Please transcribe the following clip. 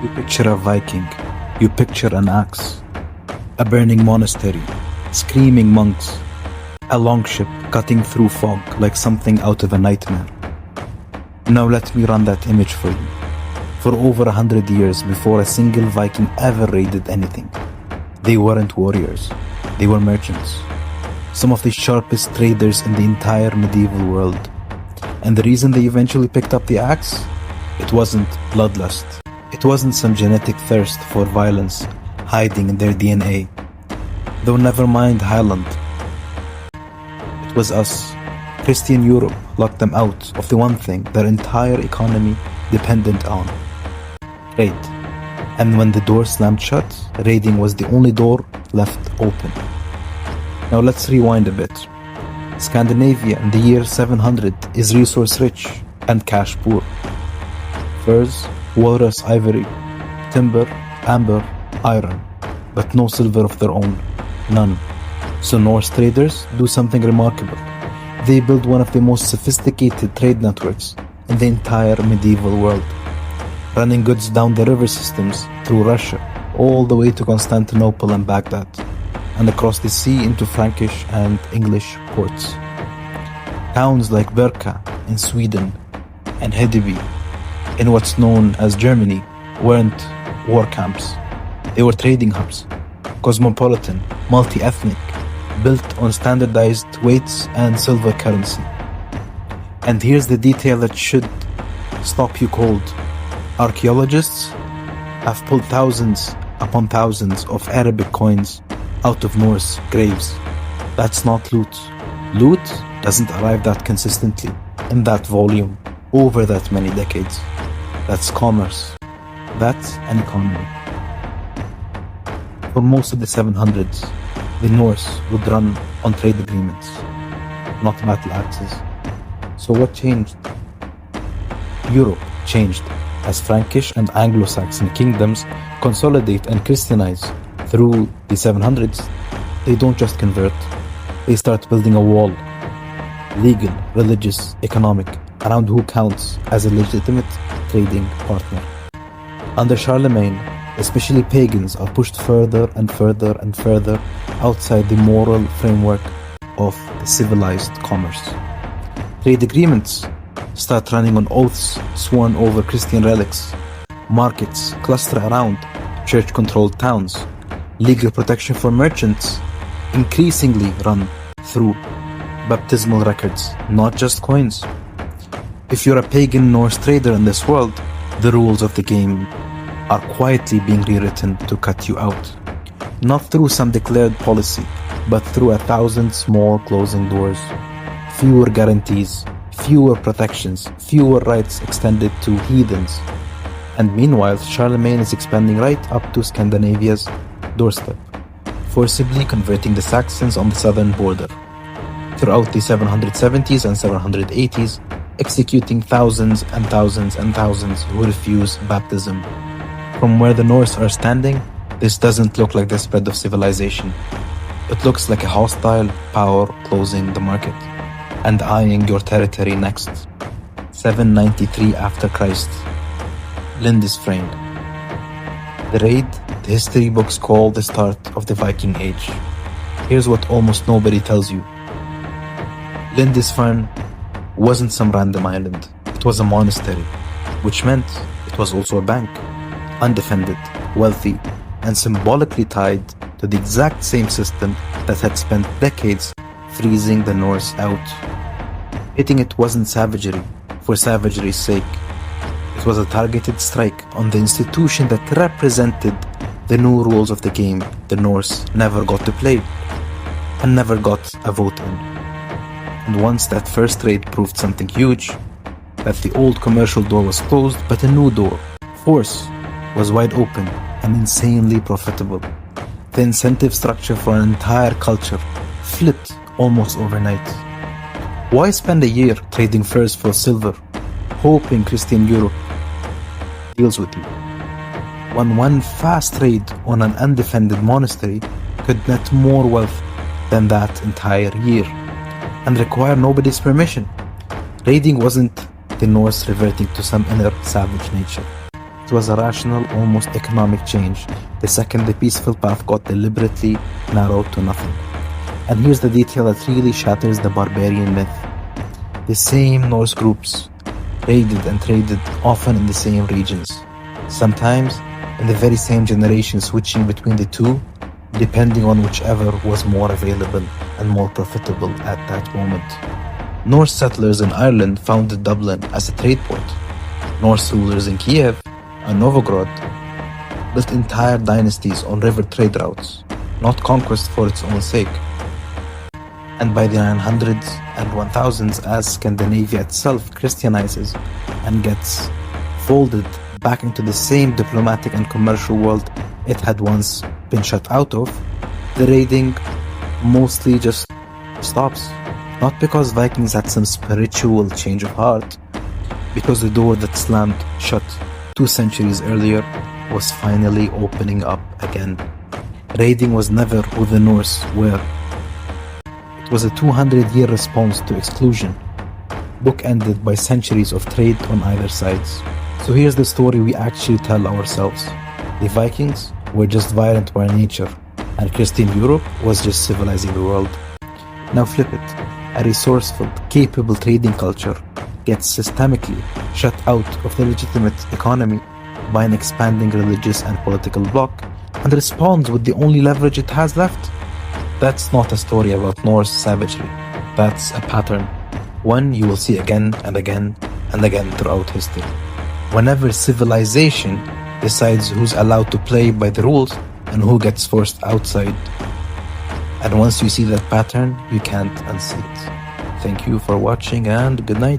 You picture a Viking, you picture an axe, a burning monastery, screaming monks, a longship cutting through fog like something out of a nightmare. Now let me run that image for you. For over 100 years before a single Viking ever raided anything, they weren't warriors, they were merchants. Some of the sharpest traders in the entire medieval world. And the reason they eventually picked up the axe? It wasn't bloodlust. It wasn't some genetic thirst for violence hiding in their DNA. Though never mind Highland. It was us. Christian Europe locked them out of the one thing their entire economy depended on. Trade. And when the door slammed shut, raiding was the only door left open. Now let's rewind a bit. Scandinavia in the year 700 is resource rich and cash poor. Furs, walrus ivory, timber, amber, iron, but no silver of their own, none. So Norse traders do something remarkable. They build one of the most sophisticated trade networks in the entire medieval world, running goods down the river systems through Russia, all the way to Constantinople and Baghdad, and across the sea into Frankish and English ports. Towns like Berka in Sweden and Hedeby in what's known as Germany weren't war camps. They were trading hubs, cosmopolitan, multi-ethnic, built on standardized weights and silver currency. And here's the detail that should stop you cold. Archaeologists have pulled thousands upon thousands of Arabic coins out of Norse graves. That's not loot. Loot doesn't arrive that consistently, in that volume, over that many decades. That's commerce. That's an economy. For most of the 700s, the Norse would run on trade agreements, not battle axes. So what changed? Europe changed as Frankish and Anglo-Saxon kingdoms consolidate and Christianize. Through the 700s, they don't just convert, they start building a wall, legal, religious, economic, around who counts as a legitimate trading partner. Under Charlemagne, especially pagans are pushed further and further and further outside the moral framework of civilized commerce. Trade agreements start running on oaths sworn over Christian relics. Markets cluster around church-controlled towns. Legal protection for merchants increasingly run through baptismal records, not just coins. If you're a pagan Norse trader in this world, the rules of the game are quietly being rewritten to cut you out. Not through some declared policy, but through 1,000 small closing doors. Fewer guarantees, fewer protections, fewer rights extended to heathens. And meanwhile, Charlemagne is expanding right up to Scandinavia's doorstep, forcibly converting the Saxons on the southern border. Throughout the 770s and 780s, executing thousands and thousands and thousands who refuse baptism. From where the Norse are standing, this doesn't look like the spread of civilization. It looks like a hostile power closing the market and eyeing your territory next. 793 after Christ, Lindisfarne. The raid the history books call the start of the Viking Age. Here's what almost nobody tells you. Lindisfarne wasn't some random island. It was a monastery, which meant it was also a bank, undefended, wealthy, and symbolically tied to the exact same system that had spent decades freezing the Norse out. Hitting it wasn't savagery for savagery's sake. It was a targeted strike on the institution that represented the new rules of the game the Norse never got to play and never got a vote in. And once that first raid proved something huge, that the old commercial door was closed, but a new door, force, was wide open and insanely profitable. The incentive structure for an entire culture flipped almost overnight. Why spend a year trading furs for silver, hoping Christian Europe deals with you, when one fast raid on an undefended monastery could net more wealth than that entire year and require nobody's permission? Raiding wasn't the Norse reverting to some inner savage nature. It was a rational, almost economic change, the second the peaceful path got deliberately narrowed to nothing. And here's the detail that really shatters the barbarian myth. The same Norse groups raided and traded, often in the same regions, sometimes in the very same generation, switching between the two, depending on whichever was more available and more profitable at that moment. Norse settlers in Ireland founded Dublin as a trade port. Norse rulers in Kiev and Novgorod built entire dynasties on river trade routes, not conquest for its own sake. And by the 900s and 1000s, as Scandinavia itself Christianizes and gets folded back into the same diplomatic and commercial world it had once been shut out of, the raiding mostly just stops. Not because Vikings had some spiritual change of heart, because the door that slammed shut 2 centuries earlier was finally opening up again. Raiding was never who the Norse were. It was a 200-year response to exclusion, bookended by centuries of trade on either sides. So here's the story we actually tell ourselves. The Vikings were just violent by nature, and Christian Europe was just civilizing the world. Now flip it. A resourceful, capable trading culture gets systemically shut out of the legitimate economy by an expanding religious and political bloc, and responds with the only leverage it has left. That's not a story about Norse savagery. That's a pattern, one you will see again and again and again throughout history. Whenever civilization decides who's allowed to play by the rules and who gets forced outside. And once you see that pattern, you can't unsee it. Thank you for watching and good night.